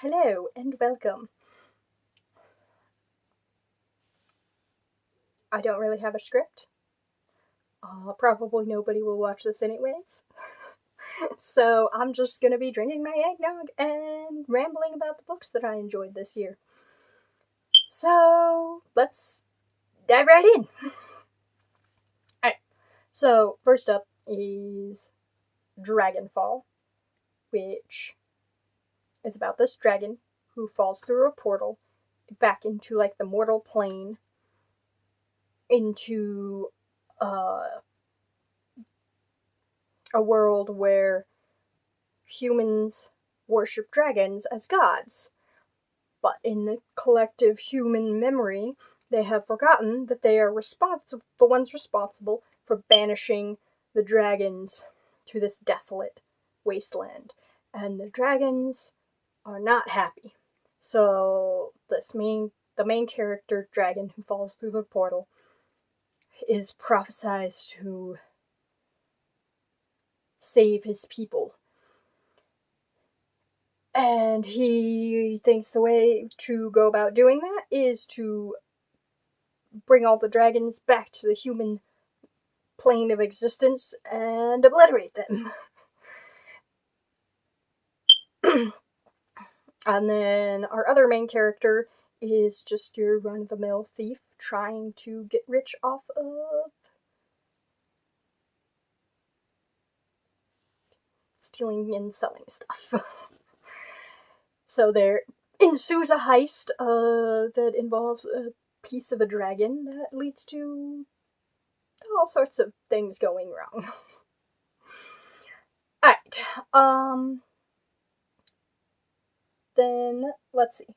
Hello and welcome. I don't really have a script. Probably nobody will watch this anyways. So I'm just gonna be drinking my eggnog and rambling about the books that I enjoyed this year. So let's dive right in. Alright, so first up is Dragonfall, which is about this dragon who falls through a portal back into like the mortal plane into a world where humans worship dragons as gods. But in the collective human memory, they have forgotten that they are the ones responsible for banishing the dragons to this desolate wasteland. And the dragons are not happy. So the main character dragon who falls through the portal is prophesied to save his people. And he thinks the way to go about doing that is to bring all the dragons back to the human plane of existence and obliterate them. And then our other main character is just your run-of-the-mill thief trying to get rich off of stealing and selling stuff. So there ensues a heist that involves a piece of a dragon that leads to all sorts of things going wrong. Alright, then let's see.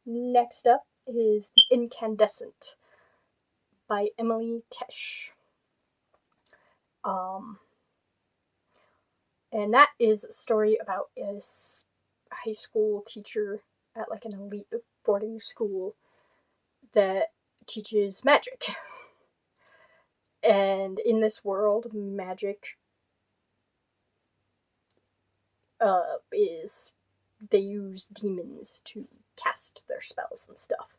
Next up is The Incandescent by Tesh. And that is a story about a high school teacher at like an elite boarding school that teaches magic. And in this world, magic they use demons to cast their spells and stuff.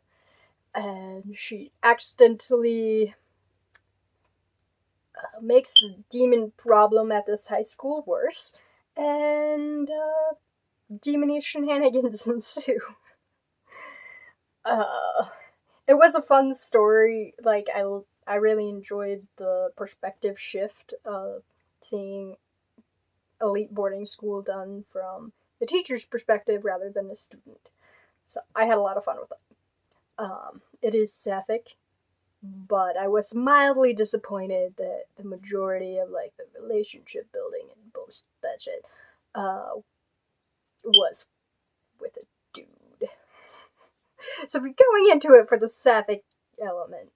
And she accidentally makes the demon problem at this high school worse, and demonish shenanigans ensue. It was a fun story. Like, I really enjoyed the perspective shift of seeing elite boarding school done from the teacher's perspective rather than the student. So I had a lot of fun with it. It is sapphic, but I was mildly disappointed that the majority of like the relationship building and bullshit that shit was with a dude. So if you're going into it for the sapphic element,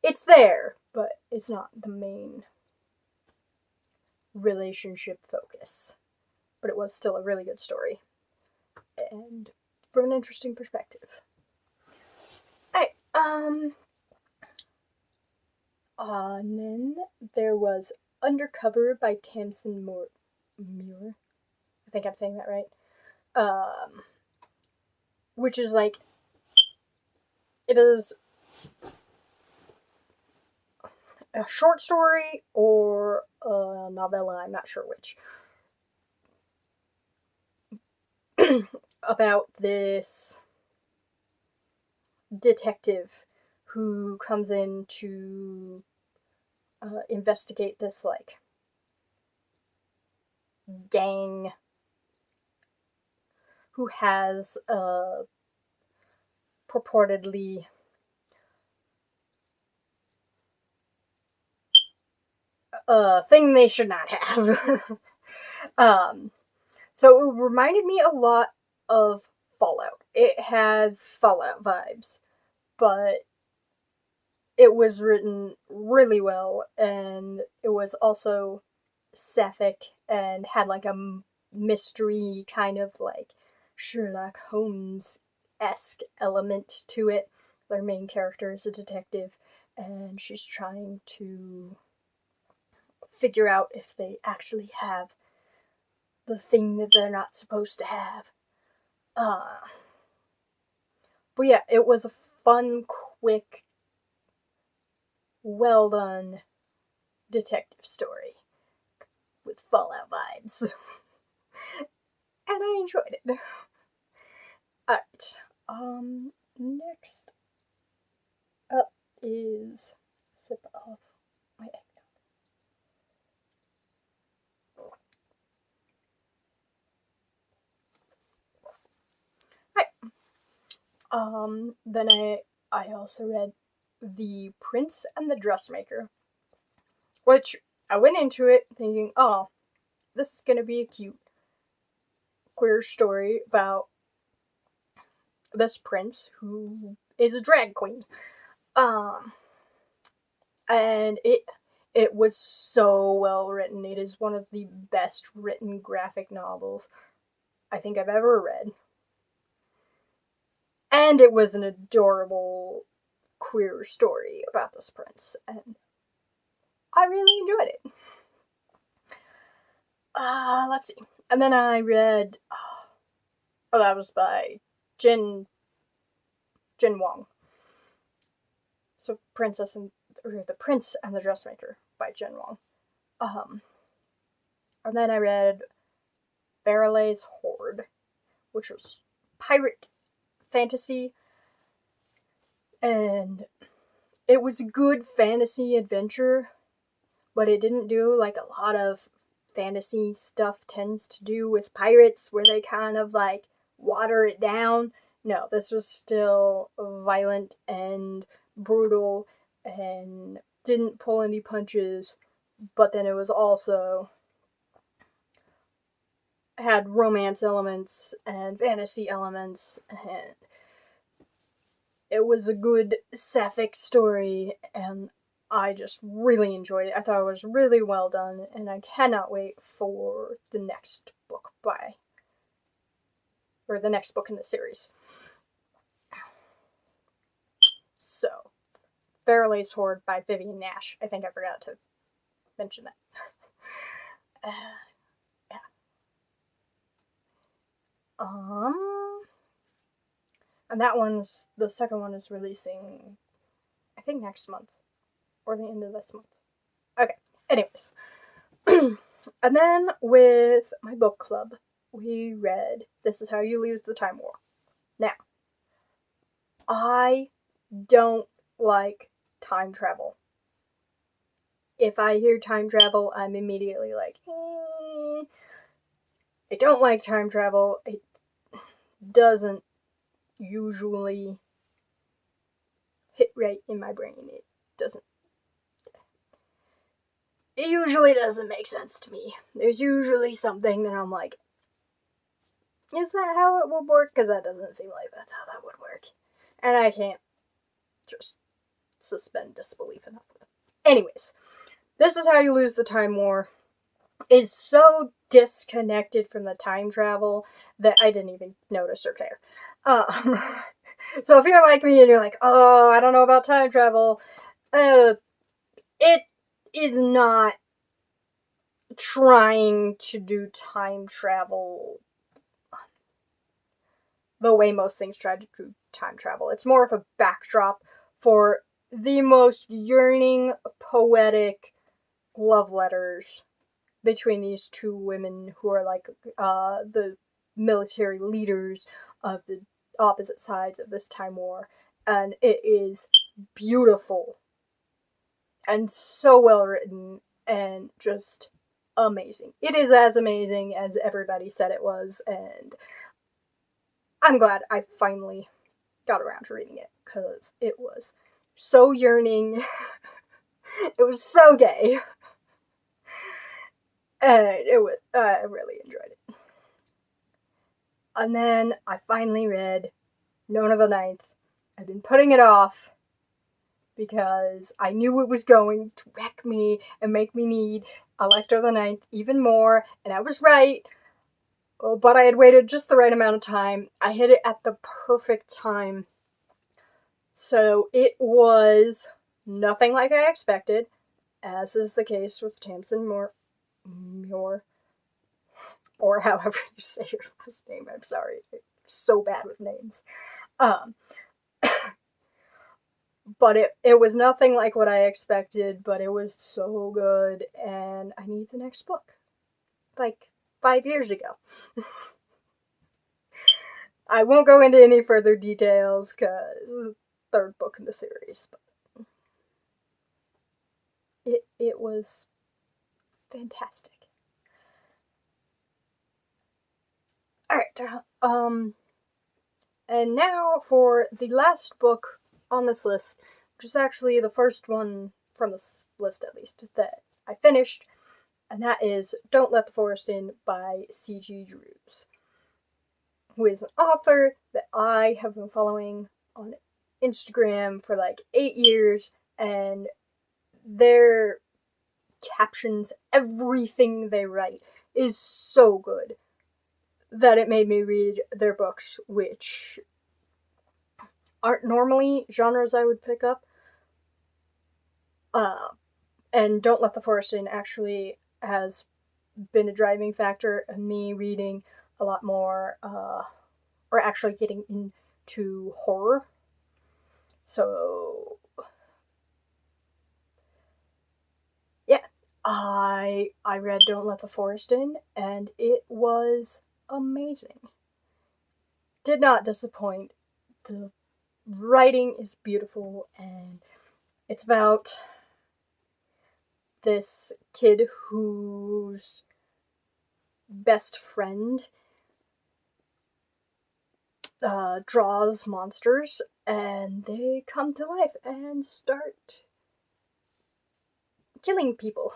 it's there, but it's not the main relationship focus. But it was still a really good story. And from an interesting perspective. Alright, and then there was Undercover by Tamsyn Muir. I think I'm saying that right. Which is like, it is a short story or a novella, I'm not sure which, about this detective who comes in to investigate this, like, gang who has purportedly thing they should not have. So it reminded me a lot of Fallout. It had Fallout vibes, but it was written really well, and it was also sapphic and had like a mystery kind of like Sherlock Holmes-esque element to it. Their main character is a detective, and she's trying to figure out if they actually have the thing that they're not supposed to have. But yeah, it was a fun, quick, well done detective story with Fallout vibes. And I enjoyed it. Alright, next up is sip off my eggnog. Then I also read The Prince and the Dressmaker, which I went into it thinking, oh, this is gonna be a cute queer story about this prince who is a drag queen. And it was so well written. It is one of the best written graphic novels I think I've ever read. And it was an adorable queer story about this prince, and I really enjoyed it. Let's see. And then I read, that was by Jin Wang. So The Prince and the Dressmaker by Jin Wang. And then I read Virelai's Hoard, which was pirate fantasy, and it was a good fantasy adventure, but it didn't do like a lot of fantasy stuff tends to do with pirates, where they kind of like water it down. No, this was still violent and brutal and didn't pull any punches, but then it was also had romance elements and fantasy elements, and it was a good sapphic story, and I just really enjoyed it. I thought it was really well done, and I cannot wait for the next book the next book in the series. So, Virelai's Hoard by Vivien Nash. I think I forgot to mention that. Yeah. And the second one is releasing, I think next month, or the end of this month. Okay, anyways. And then with my book club, we read This Is How You Lose the Time War. Now, I don't like time travel. If I hear time travel, I'm immediately like, I don't like time travel. It doesn't usually hit right in my brain. It usually doesn't make sense to me. There's usually something that I'm like, is that how it would work? Because that doesn't seem like that's how that would work. And I can't just suspend disbelief enough with it. Anyways, This Is How You Lose the Time War is so disconnected from the time travel that I didn't even notice or care. So if you're like me and you're like, oh, I don't know about time travel, it is not trying to do time travel the way most things try to do time travel. It's more of a backdrop for the most yearning, poetic love letters between these two women who are like the military leaders of the opposite sides of this time war. And it is beautiful and so well written and just amazing. It is as amazing as everybody said it was, and I'm glad I finally got around to reading it, because it was so yearning. It was so gay. And I really enjoyed it. And then I finally read Nona the Ninth. I've been putting it off because I knew it was going to wreck me and make me need Elector the Ninth even more, and I was right. But I had waited just the right amount of time. I hit it at the perfect time. So it was nothing like I expected, as is the case with Tamsyn Muir. or however you say your last name. I'm sorry, I'm so bad with names. But it was nothing like what I expected, but it was so good, and I need the next book. Like 5 years ago. I won't go into any further details, because it's the third book in the series, but it was fantastic. Alright, and now for the last book on this list, which is actually the first one from this list, at least, that I finished, and that is Don't Let the Forest In by C.G. Drews, who is an author that I have been following on Instagram for like 8 years, and their captions, everything they write is so good that it made me read their books, which aren't normally genres I would pick up. And Don't Let the Forest In actually has been a driving factor in me reading a lot more, or actually getting into horror. So, yeah, I read Don't Let the Forest In, and it was amazing. Did not disappoint. The writing is beautiful, and it's about this kid whose best friend draws monsters, and they come to life and start killing people.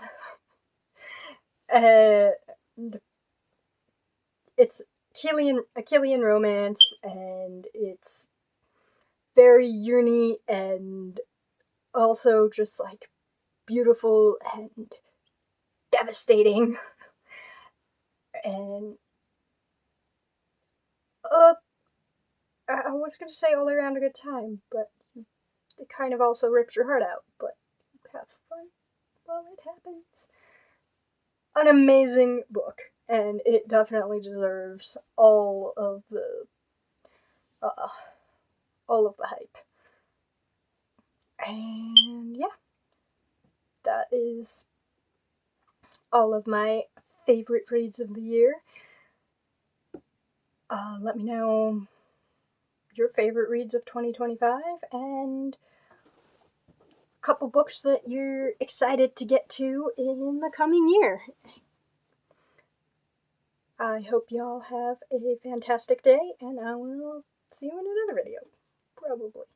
It's Achillean romance, and it's very yearny and also just like beautiful and devastating. And I was gonna say all around a good time, but it kind of also rips your heart out, but have fun while it happens. An amazing book, and it definitely deserves all of the hype. And yeah, that is all of my favorite reads of the year. Let me know your favorite reads of 2025 and a couple books that you're excited to get to in the coming year. I hope y'all have a fantastic day, and I will see you in another video. Probably.